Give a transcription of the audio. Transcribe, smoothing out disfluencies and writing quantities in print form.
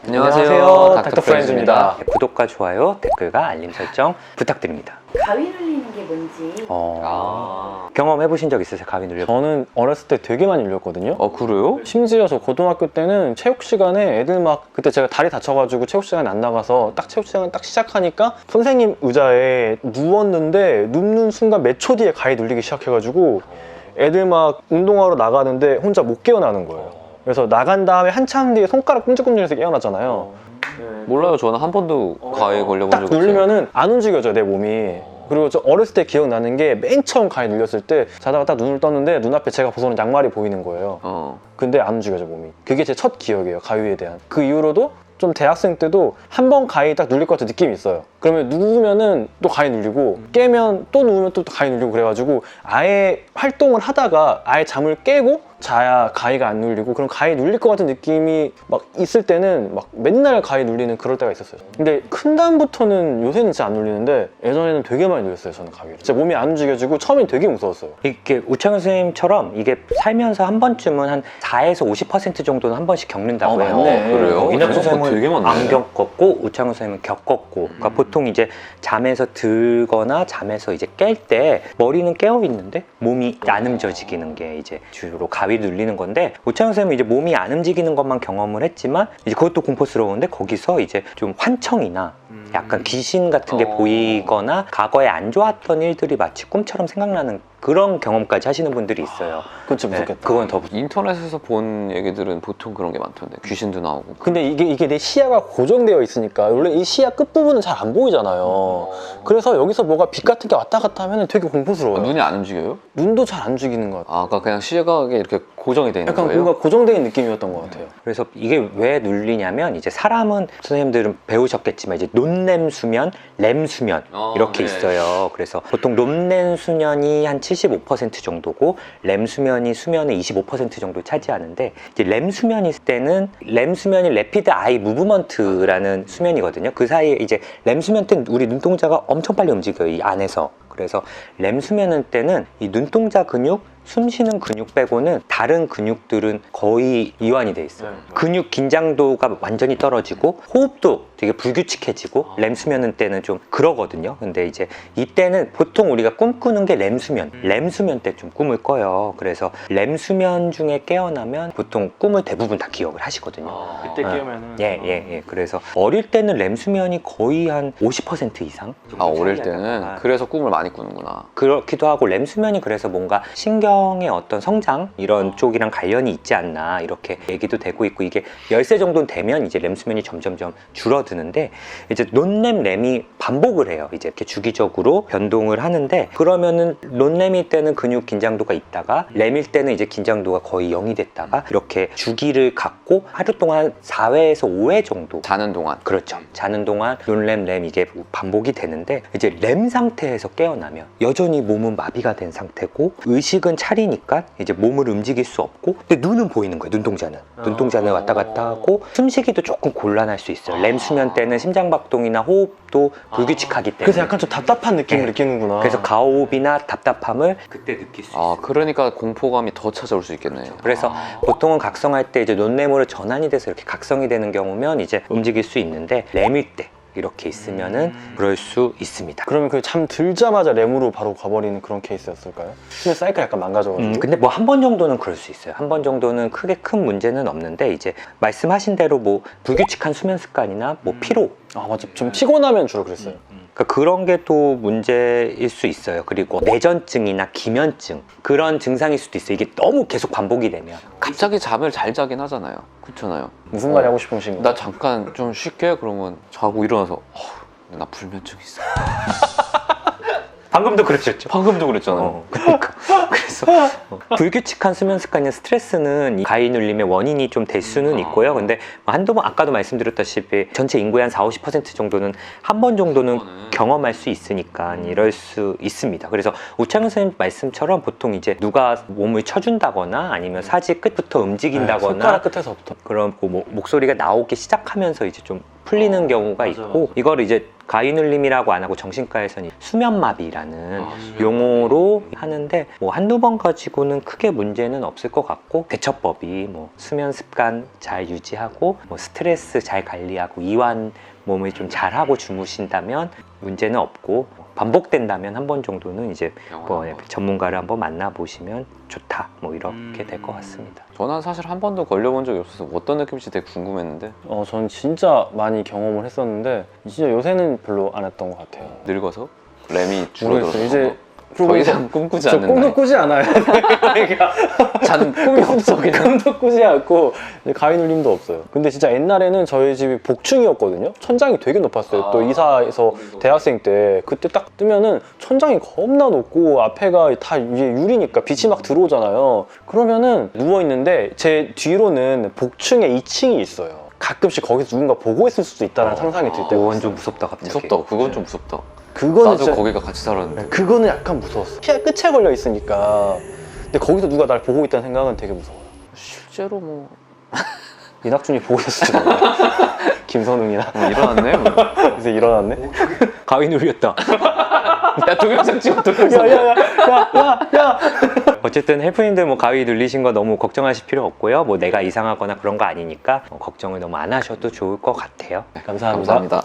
안녕하세요. 닥터 프렌즈입니다. 구독과 좋아요, 댓글과 알림 설정 부탁드립니다. 가위 눌리는 게 뭔지 경험해보신 적 있으세요? 가위 눌려? 저는 어렸을 때 되게 많이 눌렸거든요. 그래요? 심지어 저 고등학교 때는 체육 시간에 애들 막 그때 제가 다리 다쳐가지고 체육 시간에 안 나가서 딱 체육 시간 딱 시작하니까 선생님 의자에 누웠는데 눕는 순간 몇 초 뒤에 가위 눌리기 시작해가지고 애들 막 운동하러 나가는데 혼자 못 깨어나는 거예요. 그래서 나간 다음에 한참 뒤에 손가락 끈적끈적해서 깨어나잖아요. 몰라요. 저는 한 번도 가위에 걸려본 딱 적 없어요. 누르면은 안 움직여져 내 몸이. 그리고 저 어렸을 때 기억나는 게 맨 처음 가위 눌렸을 때 자다가 딱 눈을 떴는데 눈앞에 제가 벗어놓은 양말이 보이는 거예요. 근데 안 움직여져 몸이. 그게 제 첫 기억이에요, 가위에 대한. 그 이후로도 좀 대학생 때도 한 번 가위 딱 눌릴 것 같은 느낌이 있어요. 그러면 누우면은 또 가위 눌리고 깨면 또 누우면 또 가위 눌리고 그래가지고 아예 활동을 하다가 아예 잠을 깨고 자야 가위가 안 눌리고, 그럼 가위 눌릴 것 같은 느낌이 막 있을 때는 막 맨날 가위 눌리는 그럴 때가 있었어요. 근데 큰 다음부터는 요새는 진짜 안 눌리는데 예전에는 되게 많이 눌렸어요, 저는 가위를. 진짜 몸이 안 움직여지고 처음엔 되게 무서웠어요. 이게 우창현 선생님처럼 이게 살면서 한 번쯤은 한 4에서 50% 정도는 한 번씩 겪는다고 해요. 맞네. 그래요? 민혁 생각보다 선생님은 되게 많네. 안 겪었고 우창현 선생님은 겪었고, 그러니까 보통 이제 잠에서 들거나 잠에서 이제 깰 때 머리는 깨어 있는데 몸이 안 움직이는 게 이제 주로 가위 눌리는 건데, 우창현 선생님은 이제 몸이 안 움직이는 것만 경험을 했지만 이제 그것도 공포스러운데 거기서 이제 좀 환청이나 약간 귀신 같은 게 보이거나 과거에 안 좋았던 일들이 마치 꿈처럼 생각나는 그런 경험까지 하시는 분들이 있어요. 그건 진짜 무섭겠다. 그건 더 인터넷에서 본 얘기들은 보통 그런 게 많던데. 귀신도 나오고. 근데 이게 내 시야가 고정되어 있으니까 원래 이 시야 끝부분은 잘 안 보이잖아요. 그래서 여기서 뭐가 빛 같은 게 왔다 갔다 하면 되게 공포스러워요. 눈이 안 움직여요? 눈도 잘 안 움직이는 것 같아요. 아까 그냥 시각이 이렇게 고정이 돼 있는 약간 거예요? 뭔가 고정된 느낌이었던 것 같아요. 그래서 이게 왜 눌리냐면, 이제 사람은 선생님들은 배우셨겠지만 이제 논렘 수면, 렘 수면 이렇게 네. 있어요. 그래서 보통 논렘 수면이 한 75% 정도고 렘 수면이 수면의 25% 정도 차지하는데, 이제 렘 수면이 있을 때는 렘 수면이 레피드 아이 무브먼트라는 수면이거든요. 그 사이에 이제 렘 수면 때는 우리 눈동자가 엄청 빨리 움직여요, 이 안에서. 그래서 렘 수면 때는 이 눈동자 근육, 숨 쉬는 근육 빼고는 다른 근육들은 거의 이완이 돼 있어요. 근육 긴장도가 완전히 떨어지고 호흡도 되게 불규칙해지고 렘 수면 때는 좀 그러거든요. 근데 이제 이때는 보통 우리가 꿈꾸는 게 렘 수면, 렘 수면 때 좀 꿈을 꿔요. 그래서 렘 수면 중에 깨어나면 보통 꿈을 대부분 다 기억을 하시거든요. 그때 깨우면은 예. 그래서 어릴 때는 렘 수면이 거의 한 50% 이상? 어릴 때는 그래서 꿈을 많이 꾸는구나. 그렇기도 하고, 렘 수면이 그래서 뭔가 신경의 어떤 성장 이런 쪽이랑 관련이 있지 않나 이렇게 얘기도 되고 있고, 이게 10세 정도 되면 이제 렘 수면이 점점점 줄어드는데, 이제 논렘 렘이 반복을 해요. 이제 이렇게 주기적으로 변동을 하는데, 그러면은 논렘일 때는 근육 긴장도가 있다가 렘일 때는 이제 긴장도가 거의 0이 됐다가 이렇게 주기를 갖고 하루 동안 4회에서 5회 정도 자는 동안. 그렇죠. 자는 동안 논렘, 렘 이게 반복이 되는데, 이제 렘 상태에서 깨어나면 여전히 몸은 마비가 된 상태고 의식은 차리니까 이제 몸을 움직일 수 없고, 근데 눈은 보이는 거예요. 눈동자는 왔다 갔다 하고 숨쉬기도 조금 곤란할 수 있어요. 렘 수면 때는 심장박동이나 호흡도 불규칙하기 때문에. 그래서 약간 좀 답답한 느낌을 느끼는구나. 그래서 가호흡이나 답답함을 그때 느낄 수 있어요. 그러니까 공포감이 더 찾아올 수 있겠네요. 그래서 보통은 각성할 때 이제 논렘으로 전환이 돼서 이렇게 각성이 되는 경우면 이제 움직일 수 있는데, 렘일 때 이렇게 있으면은 그럴 수 있습니다. 그러면 그 잠 들자마자 렘으로 바로 가버리는 그런 케이스였을까요? 수면 사이클 약간 망가져가지고. 근데 뭐 한 번 정도는 그럴 수 있어요. 한 번 정도는 크게 큰 문제는 없는데, 이제 말씀하신 대로 뭐 불규칙한 수면 습관이나 뭐 피로, 맞아. 좀 피곤하면 주로 그랬어요. 그러니까 그런 게 또 문제일 수 있어요. 그리고 내전증이나 기면증, 그런 증상일 수도 있어요. 이게 너무 계속 반복이 되면. 갑자기 잠을 잘 자긴 하잖아요. 그렇잖아요. 무슨 말이 하고 싶으신 거예요? 나 잠깐 좀 쉴게. 그러면 자고 일어나서 나 불면증 있어. 방금도 그러셨죠? 방금도 그랬잖아요. 그러니까. 그래서 불규칙한 수면 습관이나 스트레스는 이 가위 눌림의 원인이 좀 될 수는 있고요. 근데 한두 번, 아까도 말씀드렸다시피 전체 인구의 한 40~50% 정도는 한 번 정도는 경험할 수 있으니까 이럴 수 있습니다. 그래서 우창현 선생님 말씀처럼 보통 이제 누가 몸을 쳐준다거나 아니면 사지 끝부터 움직인다거나 손가락 끝에서부터. 그런 뭐 목소리가 나오기 시작하면서 이제 좀 풀리는 경우가 있고, 이거를 이제 가위 눌림이라고 안 하고 정신과에서는 수면마비라는 용어로 하는데 뭐 한두 번 가지고는 크게 문제는 없을 것 같고 대처법이 뭐 수면 습관 잘 유지하고 뭐 스트레스 잘 관리하고 이완 몸을 좀 잘하고 주무신다면 문제는 없고 반복된다면 한 번 정도는 이제 뭐 전문가를 한번 만나보시면 좋다 뭐 이렇게 될 것 같습니다. 저는 사실 한 번도 걸려본 적이 없어서 어떤 느낌인지 되게 궁금했는데 전 진짜 많이 경험을 했었는데 진짜 요새는 별로 안 했던 것 같아요. 늙어서 램이 줄어들어서 모르겠어요. 이제 더 이상 꿈꾸지 저 않는 꿈도 나이. 꾸지 않아요. 그러니까 자는 꿈이 없어 그냥. 꿈도 꾸지 않고 가위 눌림도 없어요. 근데 진짜 옛날에는 저희 집이 복층이었거든요. 천장이 되게 높았어요. 또 이사해서 대학생 때 그때 딱 뜨면은 천장이 겁나 높고 앞에가 다 이제 유리니까 빛이 막 들어오잖아요. 그러면은 누워 있는데 제 뒤로는 복층에 2층이 있어요. 가끔씩 거기서 누군가 보고 있을 수도 있다는 상상이 들 때가 완전 무섭다 갑자기. 무섭다. 그건 좀 무섭다. 그거는 나도 진짜 거기가 같이 살았는데. 그거는 약간 무서웠어. 키가 끝에 걸려 있으니까. 근데 거기서 누가 날 보고 있다는 생각은 되게 무서워요. 실제로 뭐 이낙준이 보고 있었지 몰라. 김선웅이나. 일어났네. 뭐. 그래서 일어났네. 가위 눌렸다. 야 동영상 찍어 동영상. 야야야야야. 어쨌든 헬프님들 뭐 가위 눌리신 거 너무 걱정하실 필요 없고요. 뭐 내가 이상하거나 그런 거 아니니까 걱정을 너무 안 하셔도 좋을 것 같아요. 감사합니다. 감사합니다.